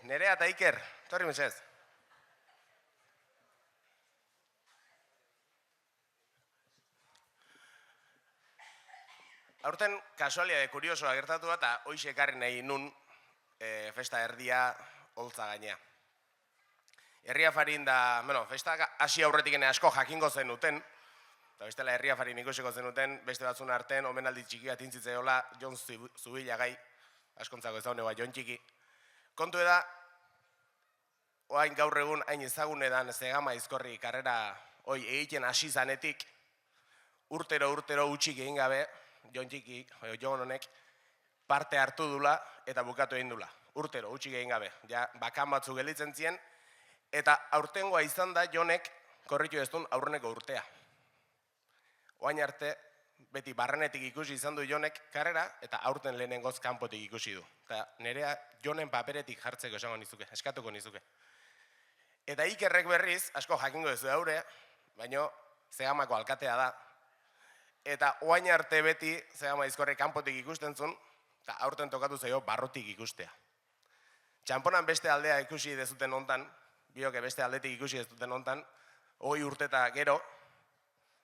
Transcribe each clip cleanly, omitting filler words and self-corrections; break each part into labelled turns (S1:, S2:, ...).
S1: Nerea eta Iker, torri mesez. Aurten kasualiade kuriosoa gertatu eta hoxe ekarri nahi nun festa erdia holtza gainea. Herriafarin da, festa hasi aurretik asko jakingo zenuten, eta bestela herriafarin ikusiko zenuten, beste batzun artean, omenaldi txiki bat intzitzeola Jon Zubillagai, askontzako ez daune Jon Txiki. Kontu eda, oain gaur egun hain ezagunedan Zegama Aizkorri karrera hoi egiten hasi zanetik, urtero utxik egin gabe, Jon Txiki, Jon honek, parte hartu dula eta bukatu egin dula. Urtero utxik egin gabe, ja bakan batzu gelditzen zien, eta aurtengoa izan da Jonek korritu ez duen aurreneko urtea. Oain arte, beti barrenetik ikusi izan du Jonek karrera, eta aurten lehenengoz kanpotik ikusi du. Eta nerea Jonen paperetik jartzeko esango nizuke, eskatuko nizuke. Eta Ikerrek berriz, asko jakingo ez du daure, baina Zegamako alkatea da. Eta oain arte beti Zegama Aizkorri kanpotik ikusten zuen, eta aurten tokatu zaio barrotik ikustea. Txamponan beste aldea ikusi dezuten hontan, bioke beste aldetik ikusi dezuten hontan, 20 urte eta gero,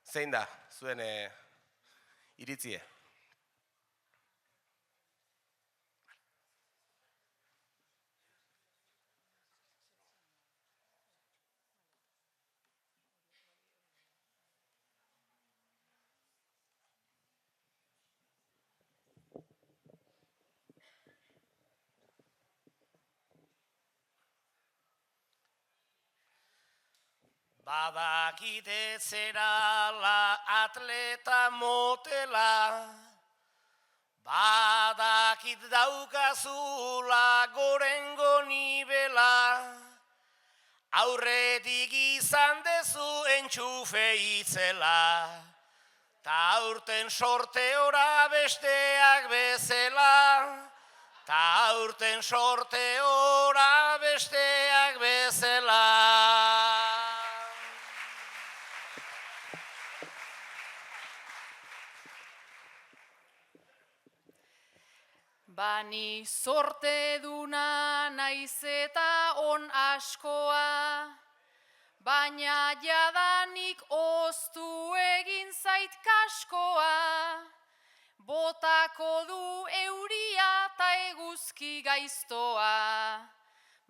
S1: zein da zuen iritzie?
S2: Badakite zerala atleta motela, badakit daukazula gorengo nibela, aurretik izan dezu entxufe itzela, ta aurten sorteora besteak bezela, ta aurten sorteora besteak bezela.
S3: Bani sorte duna naiz eta on askoa, baina jadanik oztu egin zait kaskoa, botako du euria eta eguzki gaiztoa,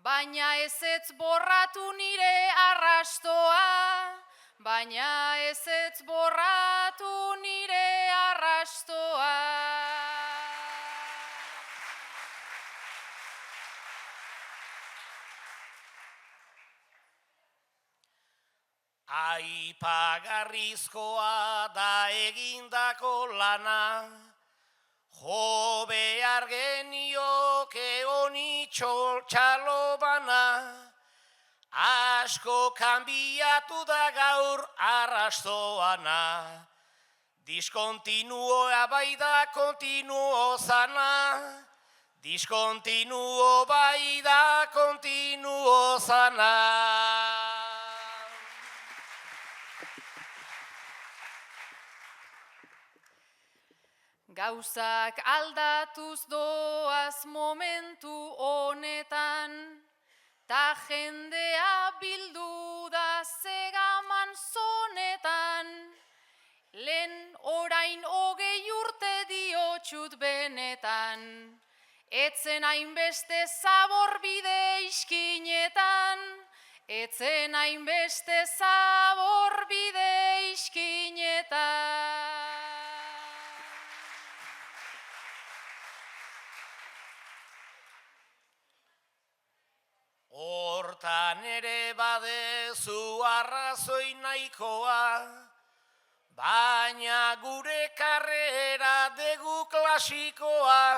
S3: baina ezetz borratu nire arrastoa, baina ezetz borratu nire arrastoa.
S2: Aipagarrizkoa da egindako lana, jo behar genioke honi txalo bana, asko kanbiatu da gaur arrastoana, diskontinuoa bai da kontinuo zana, diskontinuo bai da kontinuo zana.
S3: Gauzak aldatuz doaz momentu honetan, ta jendea bildu da Zegaman zonetan, lehen orain 20 urte diotxut benetan, etzen hainbeste zaborbide iskinetan, etzen hainbeste zaborbide iskinetan.
S2: Hortan ere badezu arrazoi nahikoa, baina gure karrera degu klasikoa.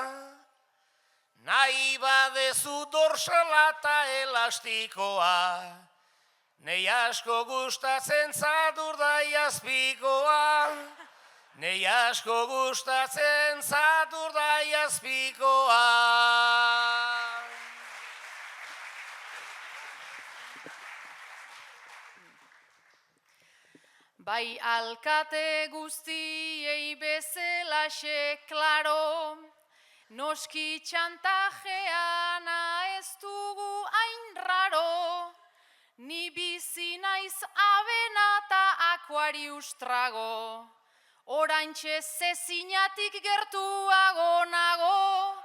S2: Nahi badezu dorsala eta elastikoa, nei asko gustatzen zadurdai azpikoa. Nei asko gustatzen zadurdai azpikoa.
S3: Bai alkate guztiei bezelaxe klaro, noski txantajeana ez dugu hain raro, ni bizi naiz abena eta akuarius trago, oraintxe zezinatik gertuago nago,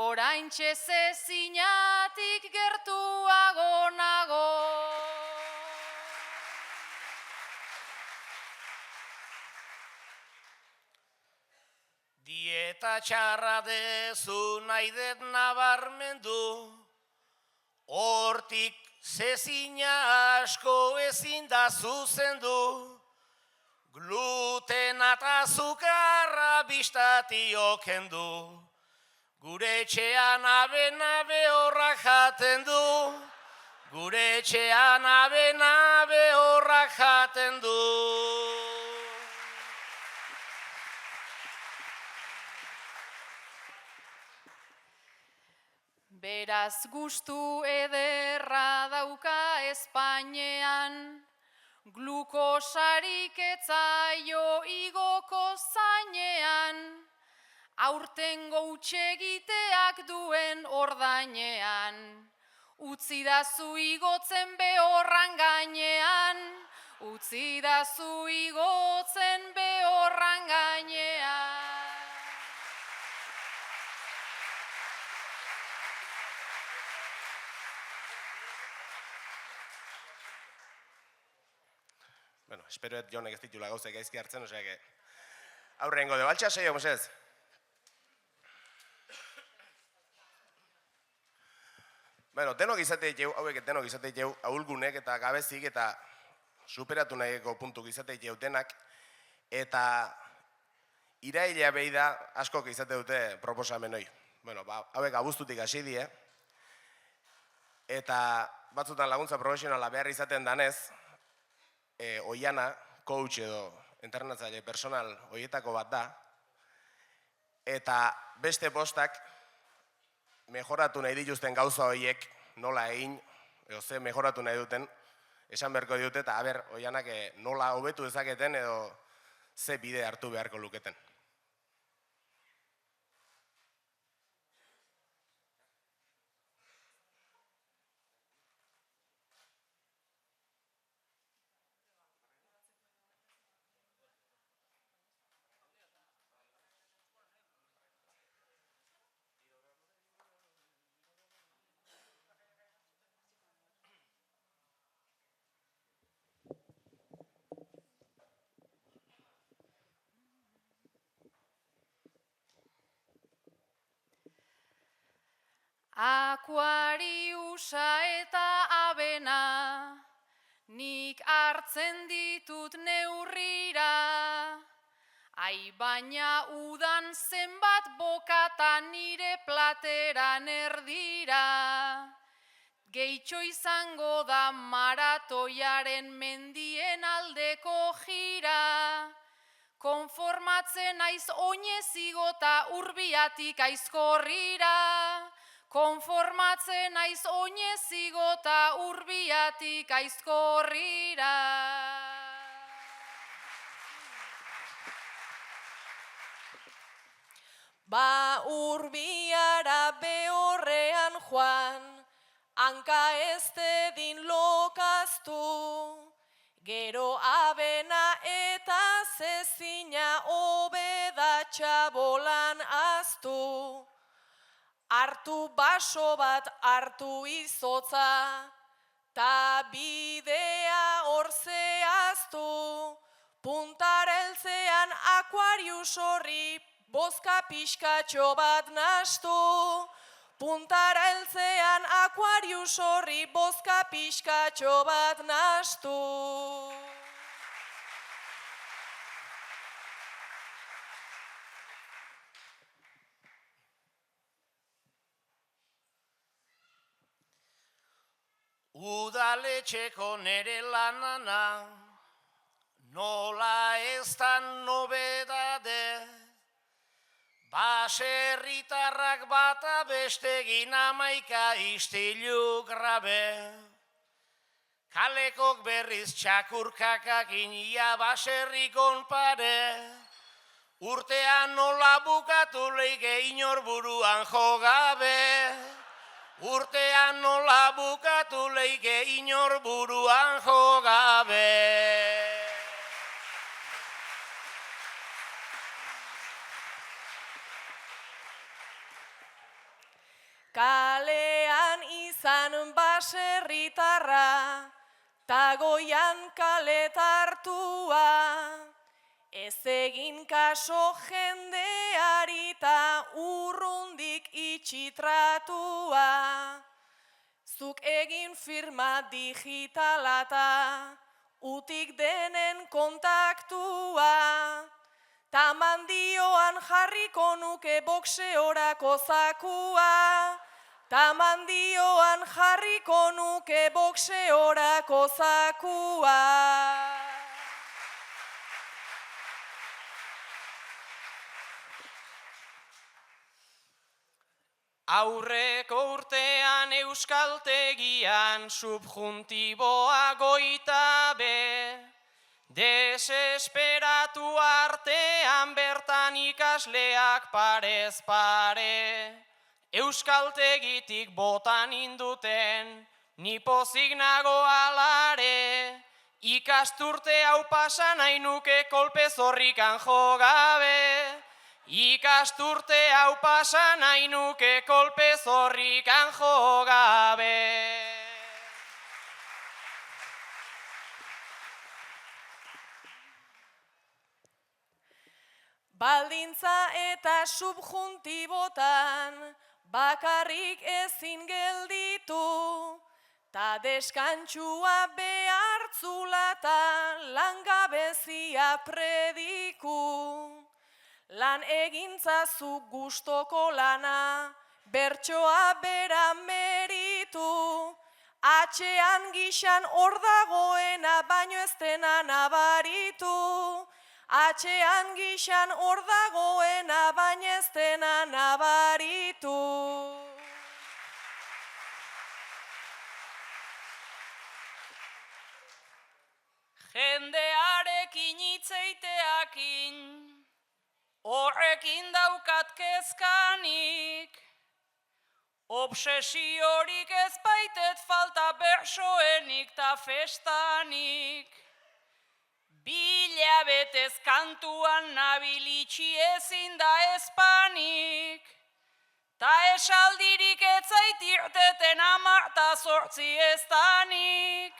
S3: oraintxe zezinatik gertuago nago.
S2: Dieta txarra dezu nahi dut nabarmendu, hortik zezina asko ezin da zuzendu, glutena eta azukarra biztatio kendu, gure etxean abe horrak jaten du, gure etxean abe horrak jaten du.
S3: Beraz gustu ederra dauka Espainean, glukosarik etzaio igoko zainean, aurtengo hutsegiteak duen ordainean, utzi dazu igotzen behorran gainean, utzi dazu igotzen behorran gainean.
S1: Bueno, espero et Jonek ez ditula gauzek gaizki hartzen, osea que... Aurrengo de baltsa seio, mesez. Bueno, denok izate jau, hauek denok izate jau, ahulgunek eta gabezik eta superatu nahiko puntuk izate jau denak, eta iraila behi da askok izate dute proposamen hoi. Bueno, hauek abuztutik hasi die, eta batzutan laguntza profesionala behar izaten danez, Oiana, coach edo entrenatzaile personal horietako bat da, eta beste postak mejoratu nahi dituzten gauza horiek nola egin, edo ze mejoratu nahi duten, esan beharko dute, eta aber, Oianak nola hobetu dezaketen edo ze bide hartu beharko luketen.
S3: Akuariusa eta abena, nik hartzen ditut neurrira, ai baina udan zenbat bokatan nire plateran erdira, gehitxo izango da maratoiaren mendien aldeko jira, konformatzen aiz oinez igota urbiatik aizkorrira, konformatzen aiz oinez igota urbiatik aizkorrira.
S4: Ba urbiara behorrean joan, hanka ez dedin lokaztu, gero abena eta zezina hobedatxa bolan aztu. Hartu baso bat hartu izotza, ta bidea hor zehaztu, puntara heltzean akuarius horri bozka pixkatxo bat nastu, puntara heltzean Aquarius horri bozka pixkatxo bat nastu.
S2: Udaletxeko nere lanana, nola ez da nobedade, baserritarrak bata bestegin amaika istilu grabe. Kalekok berriz txakurkakak inia baserrikon pare, urtean nola bukatu leike inor buruan jogabe. Urtean nola bukatu leike inor buruan jogabe.
S4: Kalean izan baserritarra, tagoian kaletartua, ez egin kaso jendeari ta urrundik itxitratua. Zuk egin firma digitala ta utik denen kontaktua, ta mandioan jarriko nuke boxeorako zakua, ta mandioan jarriko nuke boxeorako zakua.
S5: Aurreko urtean euskaltegian subjuntiboa goita be, desesperatu artean bertan ikasleak parez pare. Euskaltegitik botan induten, ni pozik nago alare, ikasturte hau pasan nahi nuke kolpez horrikan jogabe. Ikasturte hau pasan nahi nuke kolpez horrikan jogabe.
S4: Baldintza eta subjuntibotan bakarrik ezin gelditu, ta deskantxua behartzula ta langabezia prediku. Lan egintzazu gustoko lana, bertsoa bera meritu, atxean gixan hor dagoena baino ez dena nabaritu. Atxean gixan hor dagoena baino ez dena nabaritu.
S5: Jendearekin hitzeiteakin, horrekin daukat kezkanik, obsesiorik ez baitet falta bersoenik ta festanik. Bilabetez kantuan nabilitxi ezin da espanik, ta esaldirik etzait irteten 10 ta 8 eztanik.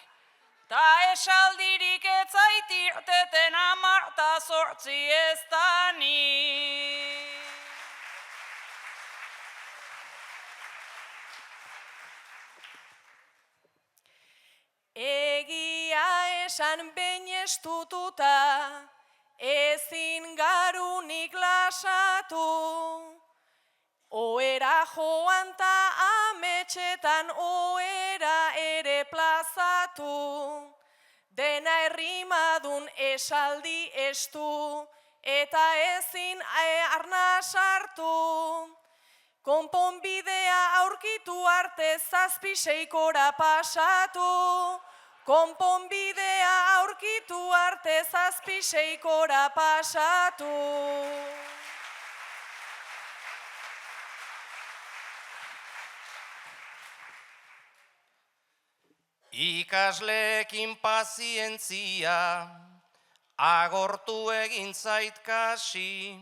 S5: Ta esaldirik etzait irteten 10 ta 8 eztanik.
S4: Egia esan behin estututa, ezin garunik lasatu. Oera joan ta ametxetan oera ere plazatu. Dena errimadun esaldi estu, eta ezin arna sartu. Konponbidea aurkitu arte 7-6 pasatu. Konponbidea aurkitu arte 7-6 pasatu.
S2: Ikasleekin pazientzia, agortu egin zait kasi,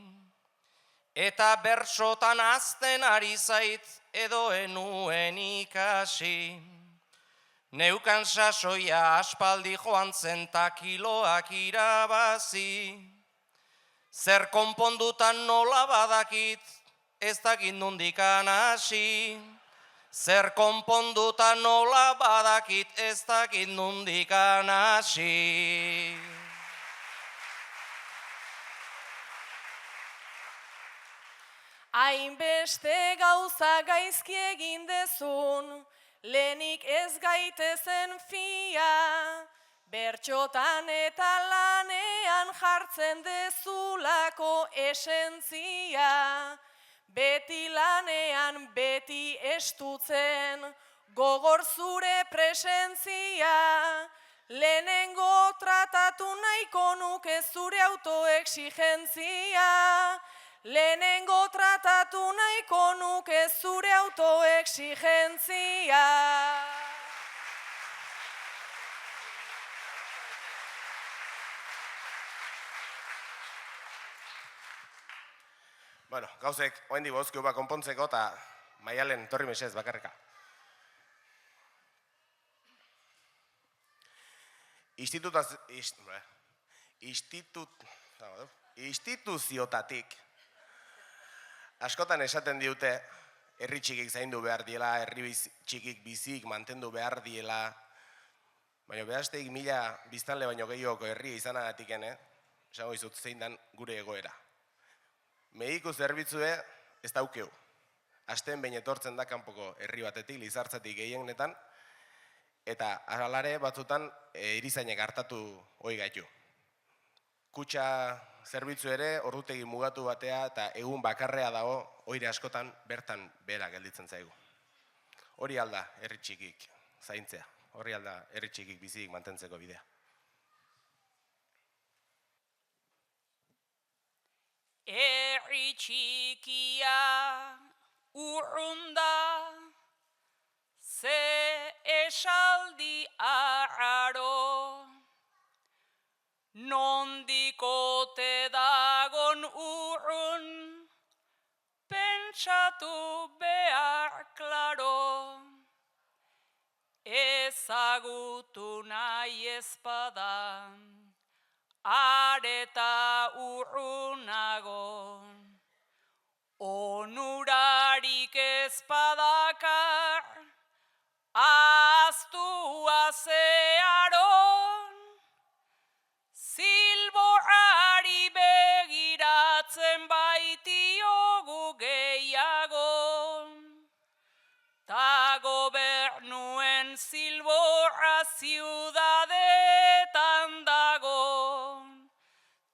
S2: eta bersotan azten ari zait edo enuen ikasi. Neukan sasoia aspaldi joan zen ta kiloak irabazi, zer konpondutan nola badakit ez dakit nondikan hasi. Zer konponduta nola badakit ez dakit nondikan hasi.
S4: Hainbeste gauza gaizki egin dezun, lehenik ez gaitezen fia. Bertxotan eta lanean jartzen dezulako esentzia. Beti lanean, beti estutzen, gogor zure presentzia. Lehenengo tratatu nahiko nuke zure autoexigentzia. Lehenengo tratatu nahiko nuke zure autoexigentzia.
S1: Bueno, gauzek, oendi bozkiu ba konpontzeko eta Maialen torri mesez bakarrika. Instituziotatik askotan esaten diute herri txikik zaindu behar diela, herri txikik bizik mantendu behar diela, baina behazteik 1000 biztanle baino gehiagoko herria izanagatik, esango izut zein dan gure egoera. Mediku zerbitzue ez daukeu. Asten behin etortzen da kanpoko herri batetik, Lizartzatik gehienetan, eta alare batzutan erizainek hartatu hoi gaitu. Kutxa zerbitzu ere, ordutegi mugatu batea eta egun bakarrea dago, oire askotan bertan bera gelditzen zaigu. Hori alda herri txikik zaintzea, hori alda herri txikik bizirik mantentzeko bidea.
S5: Herri txikia urrunda, ze esaldi arraro, nondikote dagon urrun, pentsatu behar klaro, ezagutu nahi ezpadan, areta urrunago, onurarik ezpadakar, aztua zearon, zilborari begiratzen baitiogu gehiago, ta gobernuen zilborra ziudadetan dago,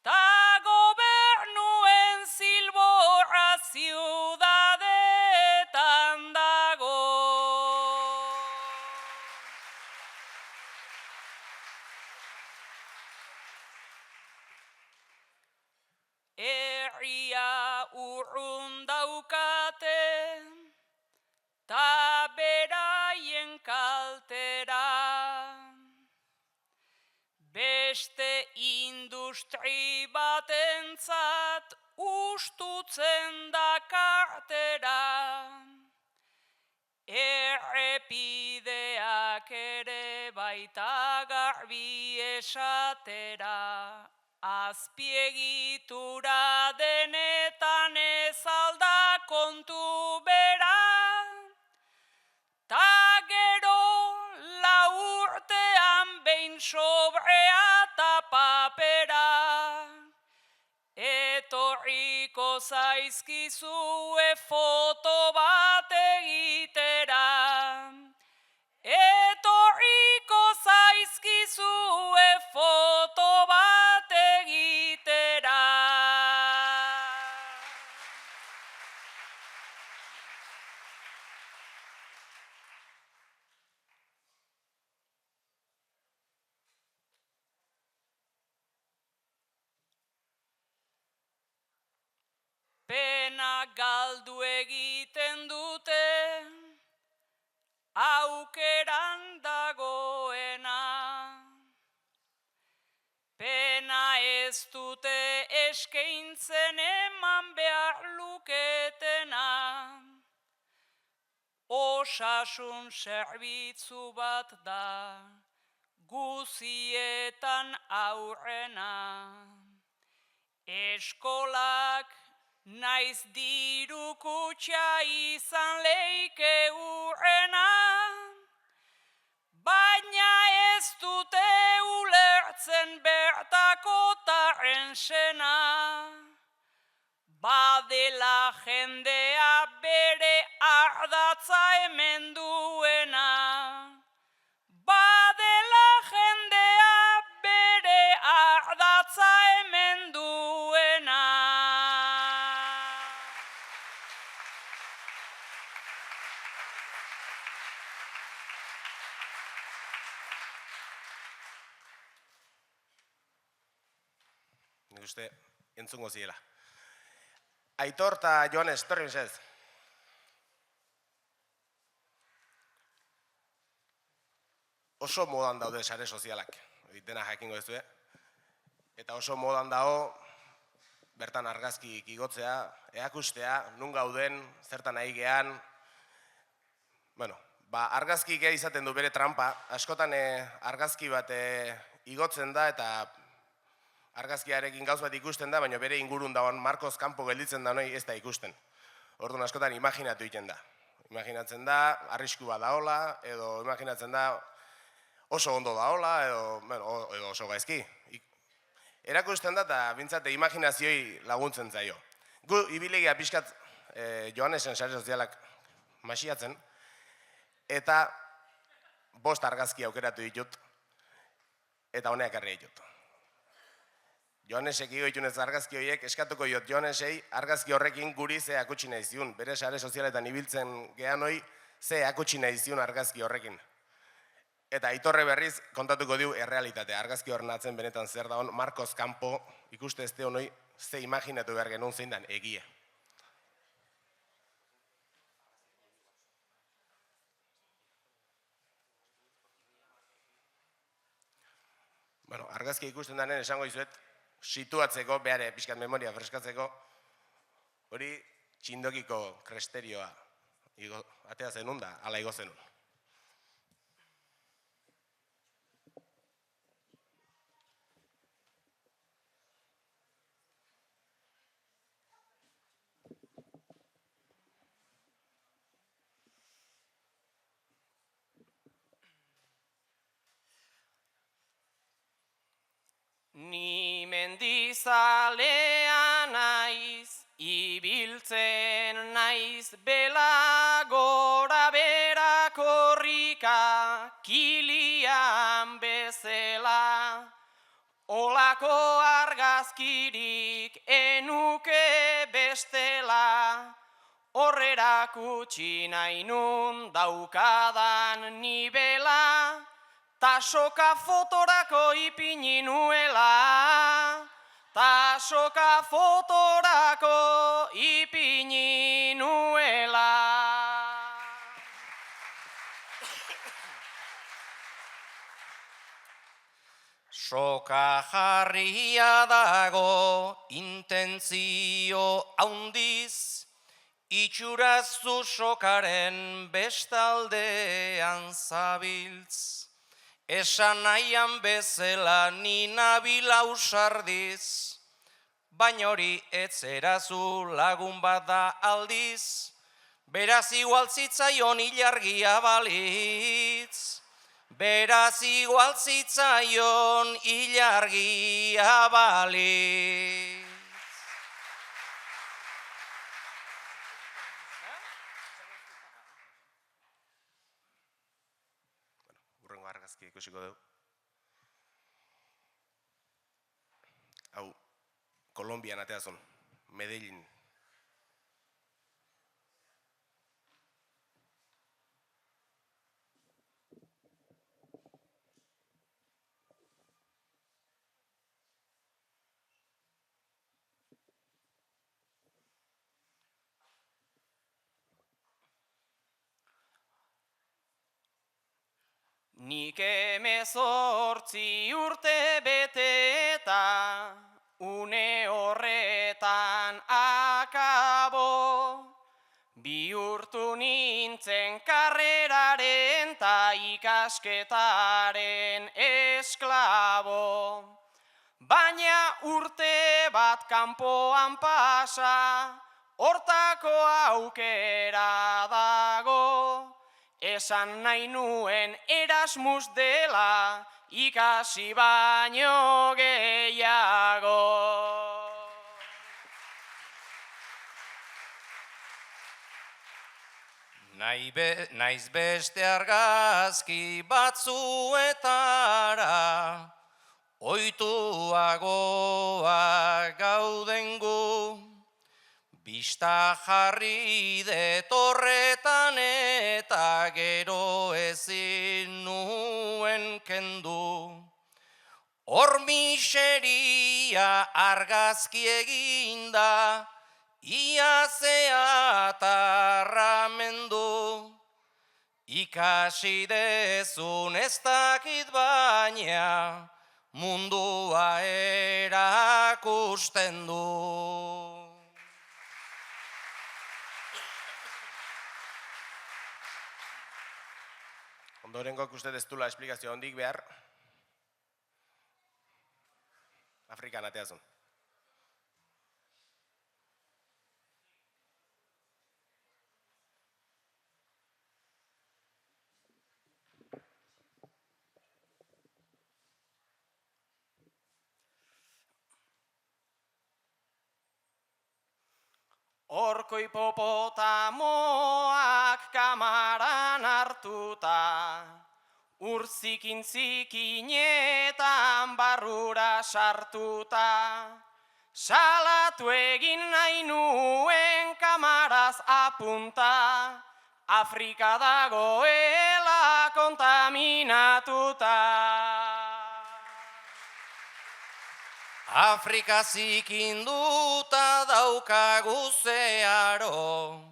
S5: ta gobernuen zilborra ziudadetan dago. Herria urrun daukate, ta beraien kaltera, beste industri batentzat ustutzen da kartera, errepideak ere baita garbi esatera, azpiegitura denetan ez alda kontu bera, ta gero 4 urtean behin sobrea ta papera, etorriko zaizkizue foto bat egitera, etorriko zaizkizue foto bat egitera. Pena galdu egiten dute, aukeran dagoena. Pena ez dute eskaintzen eman behar luketena. Osasun zerbitzu bat da, guzietan aurrena. Eskolak naiz diru kutxa izan leike hurrena, baina ez dute ulertzen bertako tarren sena. Badela jendea bere ardatza hemen duena. Badela jendea bere ardatza hemen duena.
S1: Nik uste entzungo ziela. Aitor eta Joanes, etorri mesedez. Oso modan daude sare sozialak, dena jakingo ez du, eta oso modan dago bertan argazki igotzea, eakustea, nun gauden, zertan nahi gean. Bueno, argazki izaten du bere trampa, askotan argazki bat igotzen da eta argazkiarekin gauz bat ikusten da, baina bere ingurun dagoen markoz kanpo gelditzen da noi ez da ikusten. Orduan askotan imaginatu egiten da. Imaginatzen da, arrisku bat daola, edo imaginatzen da oso ondo daola, edo oso gaizki. Erakusten da eta bintzate imaginazioi laguntzen zaio. Gu ibilegia pixkat Joanesen sare sozialak masiatzen, eta 5 argazki aukeratu ditut, eta honeak ekarri ditut. Joanesek igoitunez argazki horiek, eskatuko diot Joanesei argazki horrekin guri ze akutsi nahi ziun. Bere sare sozialetan ibiltzen gehan hoi, ze akutsi nahi ziun argazki horrekin. Eta Aitorre berriz kontatuko diu errealitatea. Argazki horren atzen benetan zer da hon, markoz kanpo ikuste ez hon hoi, ze imaginatu behar genuen zein dan egia. Bueno, argazki ikusten denen esango izuet, situatzeko, behar pixkat memoria freskatzeko, hori txindokiko kresterioa atea zenun da, ala igo zenun.
S2: Ni mendizalea naiz, ibiltzen naiz bela gora bera korrika, kilian bezela. Olako argazkirik enuke bestela, horrera kutsi nahi nun daukadan nibela, ta soka fotorako ipini nuela, ta soka fotorako ipini nuela. Soka jarria dago intentzio haundiz, itxuraztu sokaren bestaldean zabiltz. Esan nahian bezala ni nabil ausardiz, baina hori etzerazu lagun bat da aldiz, beraz igual zitzaion ilargia balitz, beraz igual zitzaion ilargia balitz.
S1: Urrengo argazki ikusiko dugu. Hau, Kolombian ateazun, Medellin.
S2: Nik 18 urte beteta, une horretan akabo, bihurtu nintzen karreraren ta ikasketaren esklabo. baina urte bat kanpoan pasa, hortako aukera dago, esan nahi nuen Erasmus dela, ikasi baino gehiago.
S6: Naiz beste argazki batzuetara, ohituagoa gauden gu, bista jarri det horretan eta gero ezin nuen kendu. Hor miseria argazki eginda, ia zeatarramendu. Ikasi dezun ez dakit baina, mundua erakusten du.
S1: Ondorengok uste ez dula esplikazio hondik behar. Afrikan ateazun.
S2: Horko hipopotamoak kamaran hartuta, urzikin zikinetan barrura sartuta, salatu egin nahi nuen kamaraz apunta, Afrika dagoela kontaminatuta.
S6: Afrika zikinduta daukagu zeharo,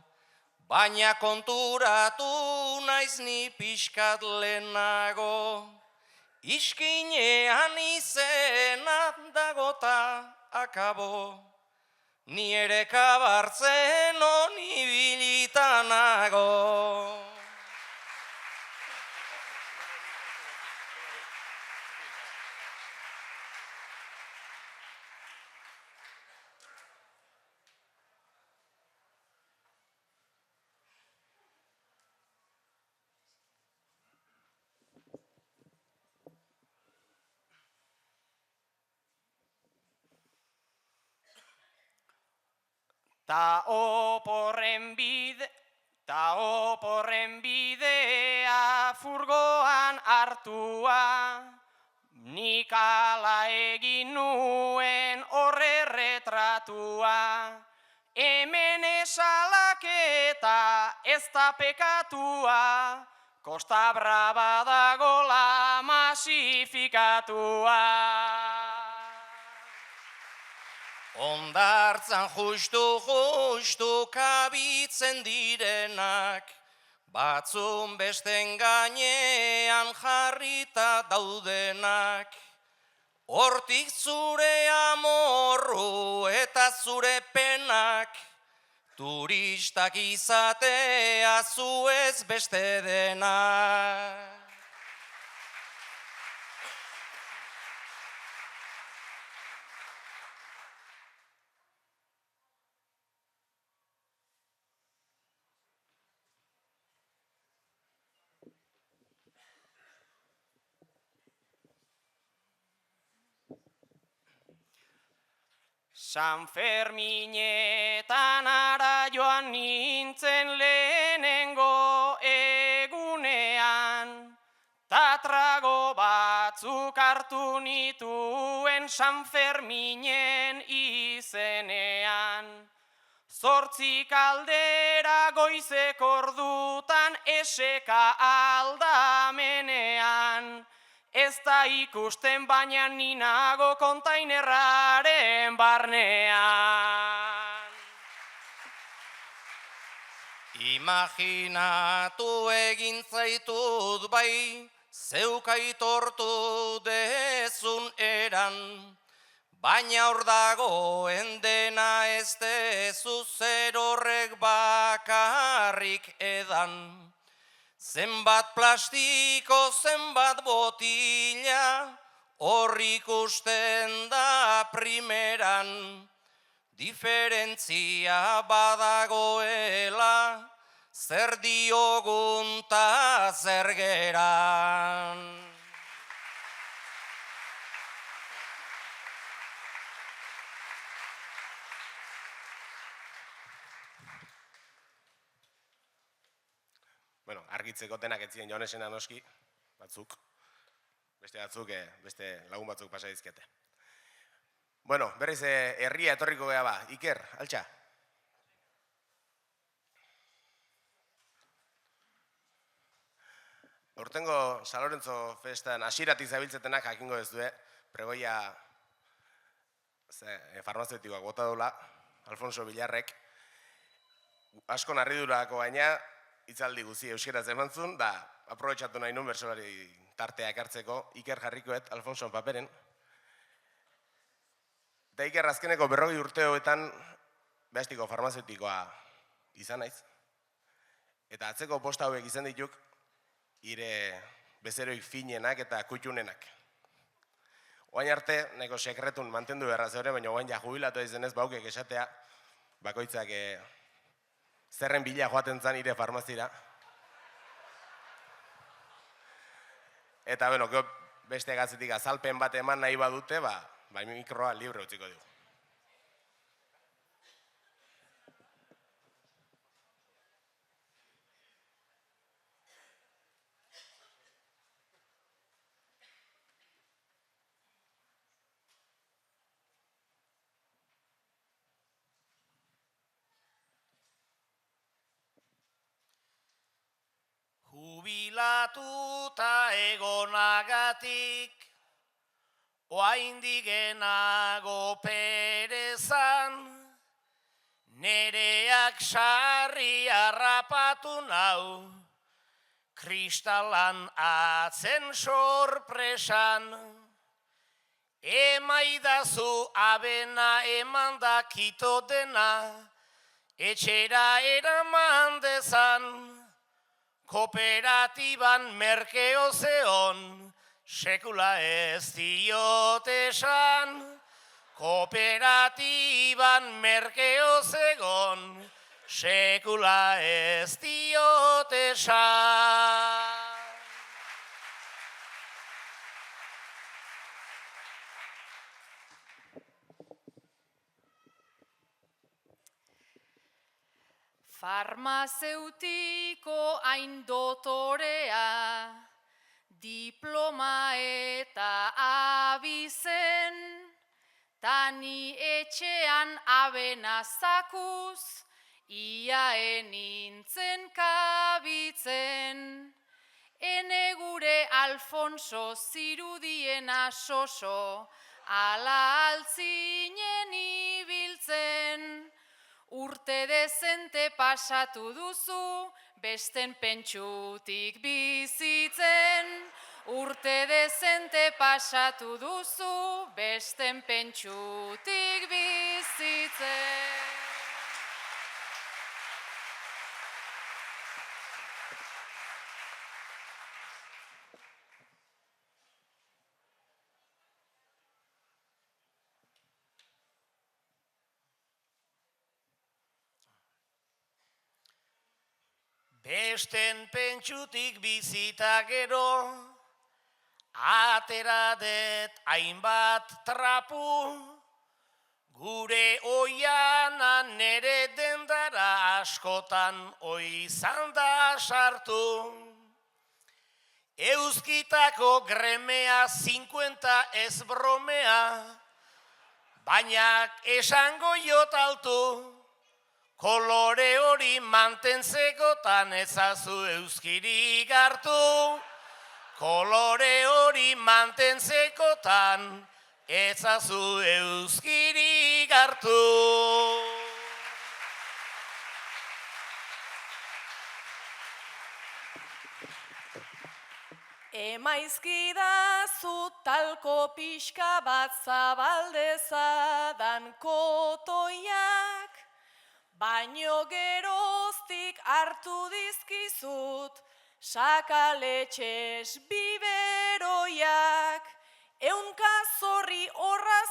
S6: baina konturatu naiz ni pixkat lehenago. Iskinean izena dagota akabo, ni ere kabartzen honi bilitanago.
S2: Ta oporren bidea furgoan hartua, nik ala egin nuen horre retratua. Hemen esalaketa ez da pekatua, Kosta Brava dagola masifikatua.
S6: Hondartzan justu kabitzen direnak, batzun besten gainean jarrita daudenak. Hortik zure amorru eta zure penak, turistak izatea zuez beste denak.
S2: San Ferminetan ara joan nintzen lehenengo egunean, ta trago batzuk hartu nituen San Ferminen izenean. 8 aldera goizeko ordutan eseka aldamenean, ez da ikusten baina ninago kontainerraren barnean.
S6: Imaginatu egin zaitut bai, zeuk aitortu dezun eran, baina hor dagoen dena ez dezu zer horrek bakarrik edan. Zenbat plastiko, zenbat botila, hor ikusten da primeran, diferentzia badagoela, zer diogun ta zer geran.
S1: Bueno, argitzeko denak ez ziren Joanesena noski, batzuk. Beste batzuk, beste lagun batzuk pasa dizkete. Bueno, berriz herria etorriko gea ba. Iker, altxa. Urtengo San Lorenzo festan hasiratik zabiltzetenak jakingo ez du, pregoia farmazeutikoak bota dola, Alfonso Villarrek. Asko narridurako baina, hitzaldi guzi euskeraz emantzun, da aprobetxatu nahi nun bersolari tartea ekartzeko, Iker jarrikoet Alfonso paperen. Eta Iker azkeneko 40 urteoetan behastiko farmazeutikoa izan naiz. Eta atzeko posta hauek izan dituk, ire bezeroik finenak eta kutxunenak. Oain arte, neko sekretun mantendu beharra zeure, baina oain ja jubilatu izenez baukek esatea, bakoitzak zerren bila joaten zan ire farmazira. Eta, bueno, beste gazetik azalpen bat eman nahi badute, bai mikroa libre utziko dugu.
S6: Jubilatuta egonagatik, oaindik genago perezan, nereak sarri harrapatu nau, kristalan atzen sorpresan. Emaidazu abena emanda kito dena, etxera eraman dezan. Kooperatiban merkeo zeon, sekula ez diot esan. Kooperatiban merkeo zegon, sekula ez diot esan.
S3: Farmazeutiko hain dotorea, diploma eta abizen, tani etxean abena zakuz, ia enintzen kabitzen. Ene gure Alfonso zirudiena soso, ala altzinen ibiltzen. Urte dezente pasatu duzu, besten pentsutik bizitzen. Urte dezente pasatu duzu, besten pentsutik bizitzen.
S6: Besten pentsutik bizita gero, atera det hainbat trapu, gure oiana nere dendara askotan oizan da sartu. Euskitako gremea 50 ez bromea, baina esango jotaltu. Kolore hori mantentzekotan ezazu euskirik hartu. Kolore hori mantentzekotan ezazu euskirik hartu.
S4: Emaizkidazu talko pixka bat zabaldezadan kotoiak, baino geroztik hartu dizkizut sakaletxez biberoiak. 100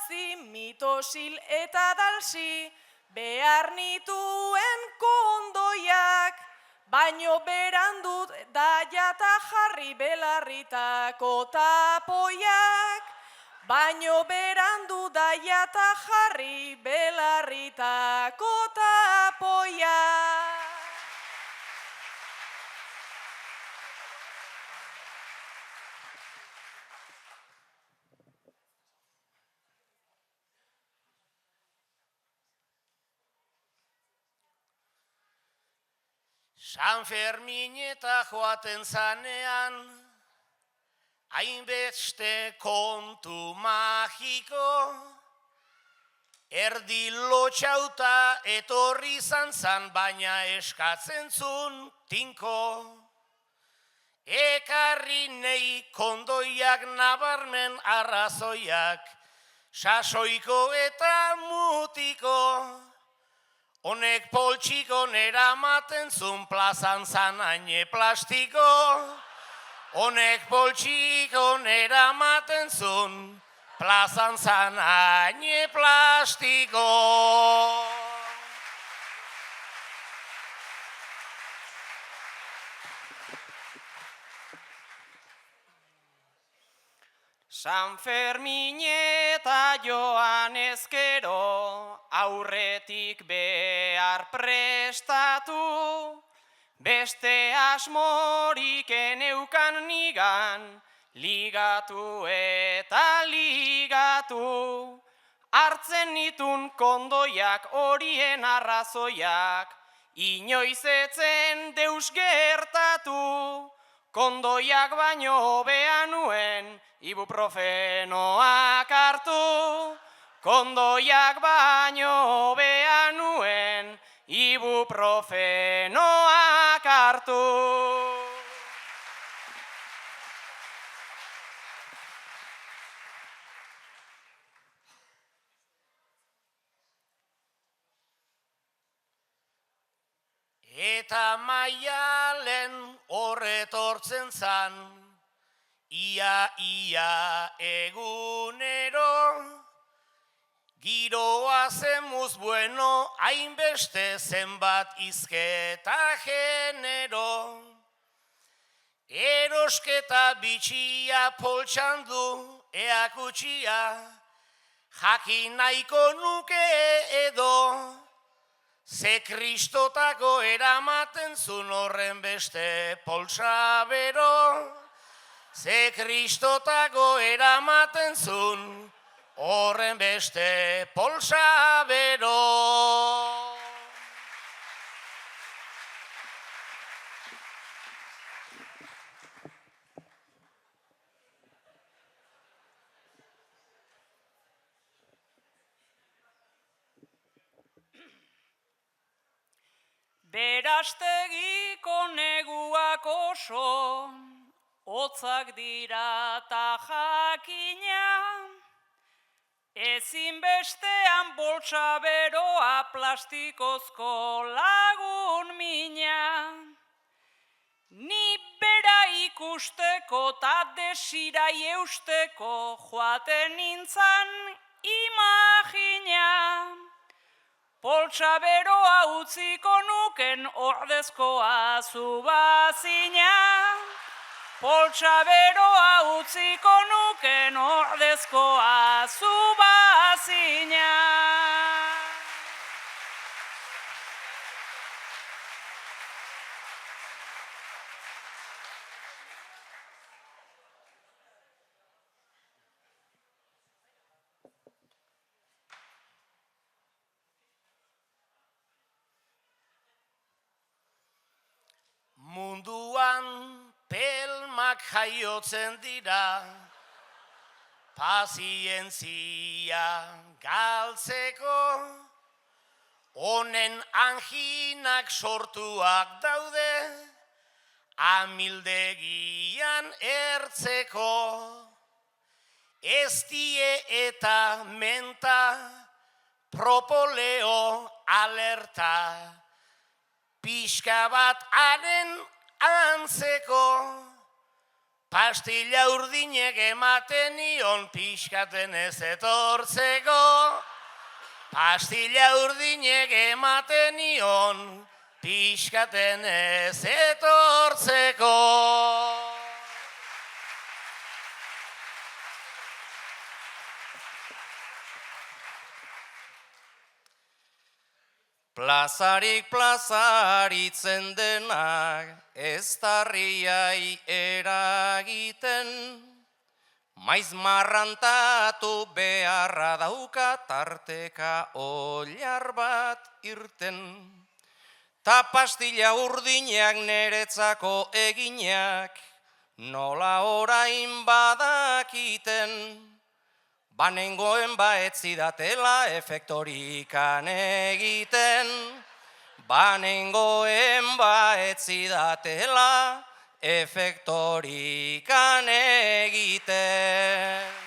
S4: jauzi, mitosil eta dalsi, behar nituen kondoiak, baino berandu da jata jarri belarritako tapoiak, baino berandu da jata jarri belarritako tapoiak.
S6: San Fermineta joaten zanean, hainbeste kontu magiko, erdi lotxauta etorri zan, baina eskatzen zun tinko. Ekarri nei kondoiak nabarmen arrazoiak, sasoiko eta mutiko. Honek poltsiko nera maten zun plazan zan haine plastiko. Honek poltsiko nera maten zun plazan zan haine plastiko.
S2: San Fermineta joan ezkero, aurretik behar prestatu, beste asmorik eneukan nigan, ligatu eta ligatu, hartzen nitun kondoiak horien arrazoiak, inoiz etzen deus gertatu, kondoiak baino hobea nuen, ibuprofenoak hartu. Kondoiak baino hobea nuen, ibuprofenoak hartu.
S6: Eta Maialen horretortzen zan, ia egunero, giroa zenmuz bueno, hainbeste zenbat izketa genero. Erosketa bitxia poltsan du eakutxia, jakin nahiko nuke edo, ze kristotako eramaten zun horren beste poltsa bero. Ze kristotako eramaten zun horren beste poltsa bero.
S5: Berastegiko neguak oso, hotzak dira ta jakina, ezinbestean boltsa beroa plastikozko lagun mina. Ni bera ikusteko ta desirai eusteko joaten nintzan imagina. Poltsa beroa utziko nuken ordezkoa zubazina. Poltsa beroa utziko nuken ordezkoa zubazina.
S6: Munduan pelmak jaiotzen dira, pazientzia galtzeko, honen anginak sortuak daude, amildegian ertzeko, ez die eta menta, propoleo alerta, pixka bat haren antzeko, Pastilla urdinek ematen nion pixkaten ez etortzeko. Pastilla urdinek ematen nion pixkaten ez etortzeko.
S2: Plazarik plazaritzen denak ez tarriai eragiten, maiz marrantatu beharra dauka tarteka oilar bat irten. Ta pastilla urdinak neretzako eginak, nola orain badakiten, banengoen ez zidatela efektorikan egiten, banengoen ez zidatela efektorikan egiten.